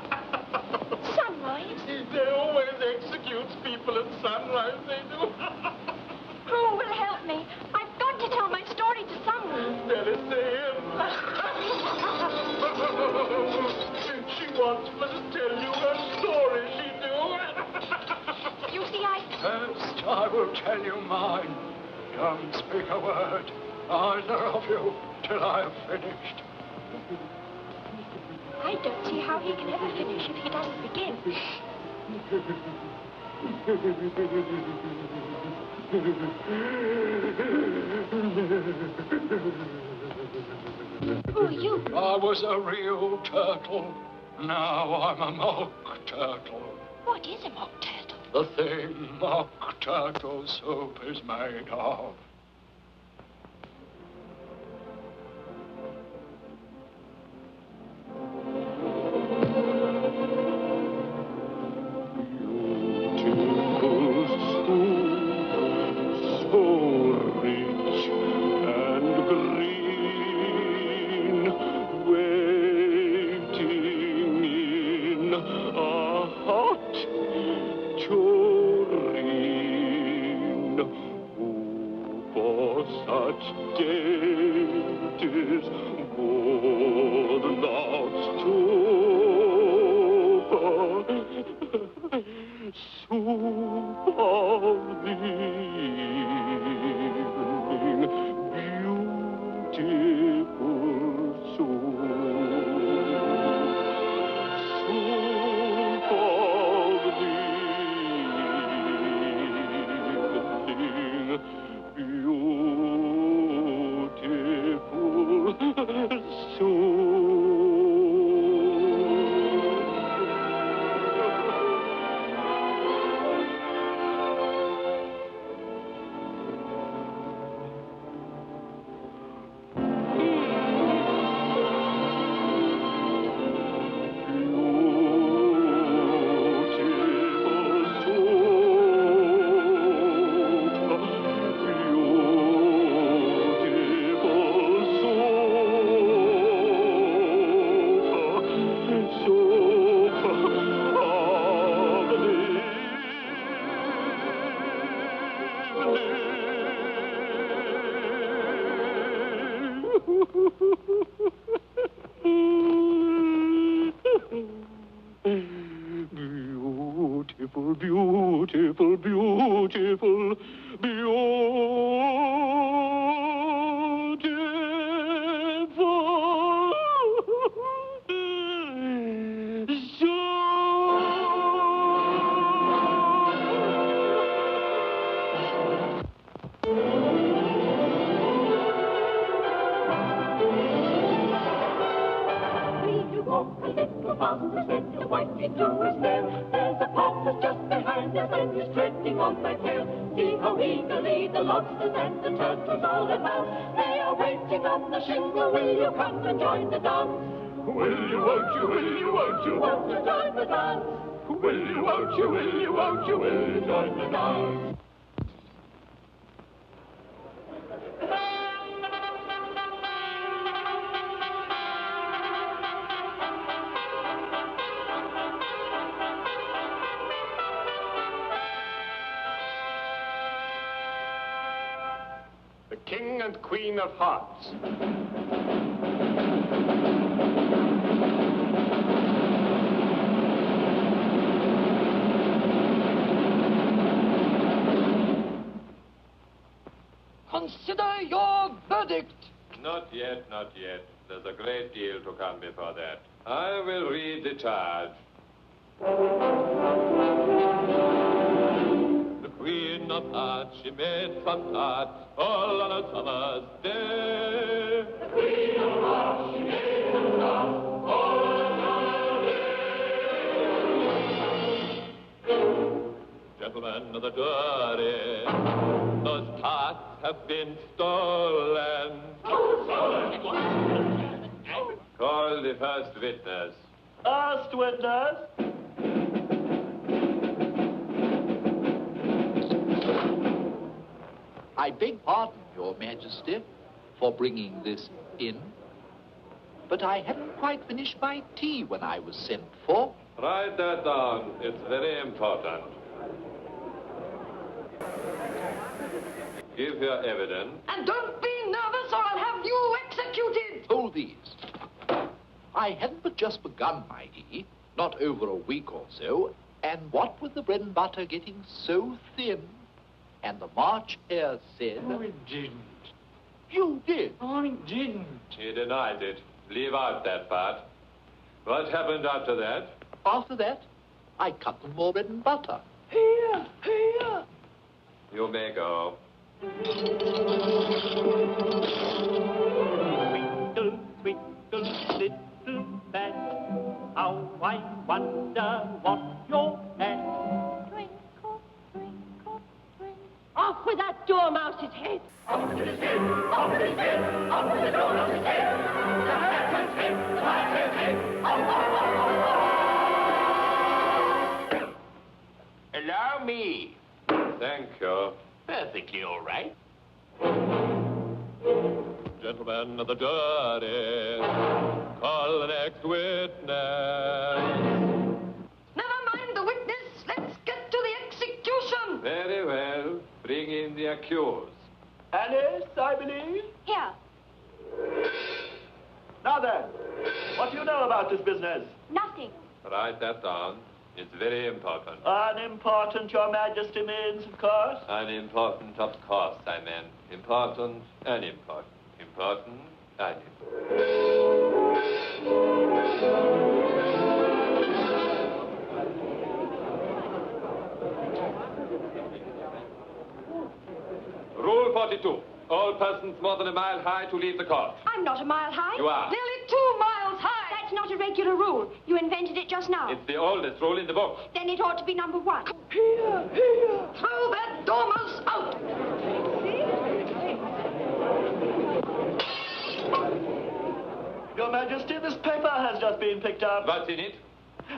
Sunrise? They always execute people at sunrise, they do. Who will help me? I've got to tell my story to someone. Tell it to him. She wants me to tell you her story, she do. You see, First, I will tell you mine. Don't speak a word, either of you, till I have finished. I don't see how he can ever finish if he doesn't begin. Who are you? I was a real turtle. Now I'm a mock turtle. What is a mock turtle? The thing mock turtle soup is made of. Beautiful, beautiful, beautiful, There's a partner just behind us and he's treading on my tail. See how eagerly the lobsters and the turtles all about. They are waiting on the shingle. Will you come and join the dance? Will you, won't you, will you, won't you? Want to join the dance? Will you, won't you, will you, won't you, will you join the dance? The King and Queen of Hearts. Consider your verdict. Not yet, not yet. There's a great deal to come before that. I will read the charge. The Queen of Hearts, she made some tarts all on a summer's day. The Queen of Hearts, she made some tarts all on a summer's day. Gentlemen of the jury, those tarts have been stolen. Call the first witness. First witness. I beg pardon, Your Majesty, for bringing this in, but I hadn't quite finished my tea when I was sent for. Write that down. It's very important. Give your evidence. And don't be nervous or I'll have you executed. Hold these. I hadn't but just begun my tea, not over a week or so, and what with the bread and butter getting so thin, and the March air said... Oh, it didn't. You did. Oh, it didn't. He denied it. Leave out that part. What happened after that? After that, I cut them more bread and butter. Here, here. You may go. Twinkle, twinkle, little bat, how I wonder what you're at. Twinkle, twinkle, twinkle. Off with that dormouse's head. Up with his head, up with his head, up with the dormouse's head. The hatman's head, the hatman's head. Allow me. Thank you. Perfectly all right. Gentlemen of the jury, call the next witness. Never mind the witness. Let's get to the execution. Very well. Bring in the accused. Alice, I believe. Here. Now then, what do you know about this business? Nothing. Write that down. It's very important. Unimportant, Your Majesty means, of course. Unimportant, of course, I meant. Important, unimportant. Important, unimportant. Rule 42. All persons more than a mile high to leave the court. I'm not a mile high. You are. Nearly 2 miles high. That's not a regular rule. You invented it just now. It's the oldest rule in the book. Then it ought to be number 1. Here, here. Throw that dormouse out. Your Majesty, this paper has just been picked up. What's in it?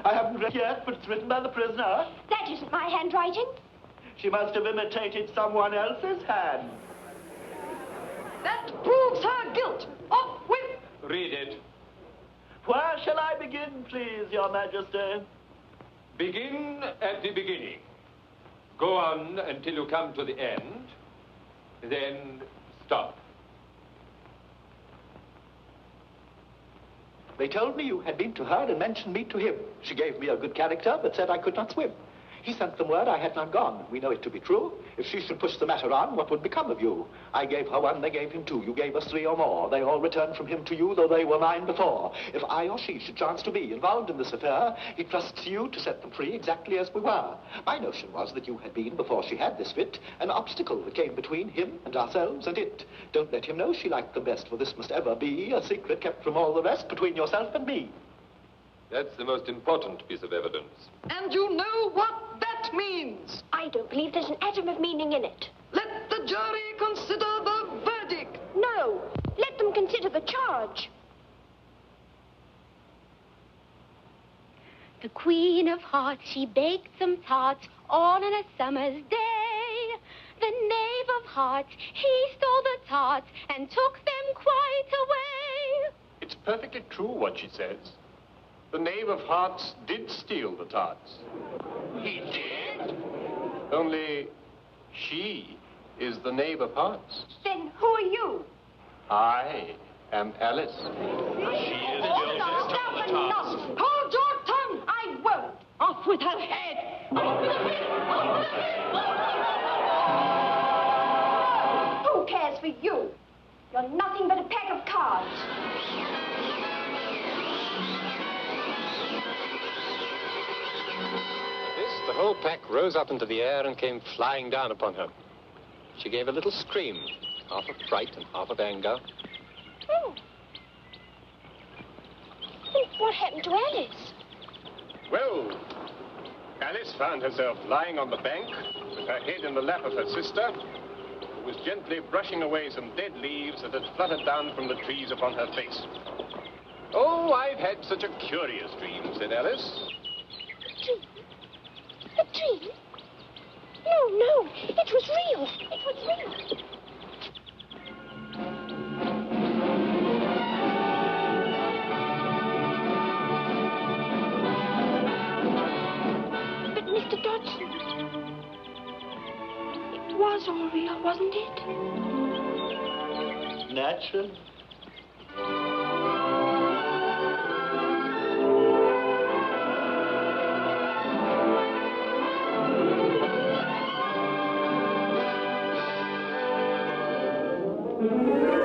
I haven't read it yet, but it's written by the prisoner. That isn't my handwriting. She must have imitated someone else's hand. That proves her guilt. Off with... Read it. Where shall I begin, please, Your Majesty? Begin at the beginning. Go on until you come to the end. Then stop. They told me you had been to her and mentioned me to him. She gave me a good character, but said I could not swim. He sent them word I had not gone. We know it to be true. If she should push the matter on, what would become of you? I gave her 1, they gave him 2. You gave us 3 or more. They all returned from him to you, though they were mine before. If I or she should chance to be involved in this affair, he trusts you to set them free exactly as we were. My notion was that you had been, before she had this fit, an obstacle that came between him and ourselves and it. Don't let him know she liked them best, for this must ever be a secret kept from all the rest between yourself and me. That's the most important piece of evidence. And you know what that means. I don't believe there's an atom of meaning in it. Let the jury consider the verdict. No, let them consider the charge. The Queen of Hearts, she baked some tarts all on a summer's day. The Knave of Hearts, he stole the tarts and took them quite away. It's perfectly true what she says. The Knave of Hearts did steal the tarts. He did? Only she is the Knave of Hearts. Then who are you? I am Alice. She is Stop enough! Hold your tongue! I won't! Off with her head! Off with her head! Off with her head! Who cares for you? You're nothing but a pack of cards. The whole pack rose up into the air and came flying down upon her. She gave a little scream, half of fright and half of anger. Oh. Then what happened to Alice? Well, Alice found herself lying on the bank with her head in the lap of her sister, who was gently brushing away some dead leaves that had fluttered down from the trees upon her face. Oh, I've had such a curious dream, said Alice. A dream? No, it was real. It was real. But Mr. Dodson, it was all real, wasn't it? Naturally. Thank you.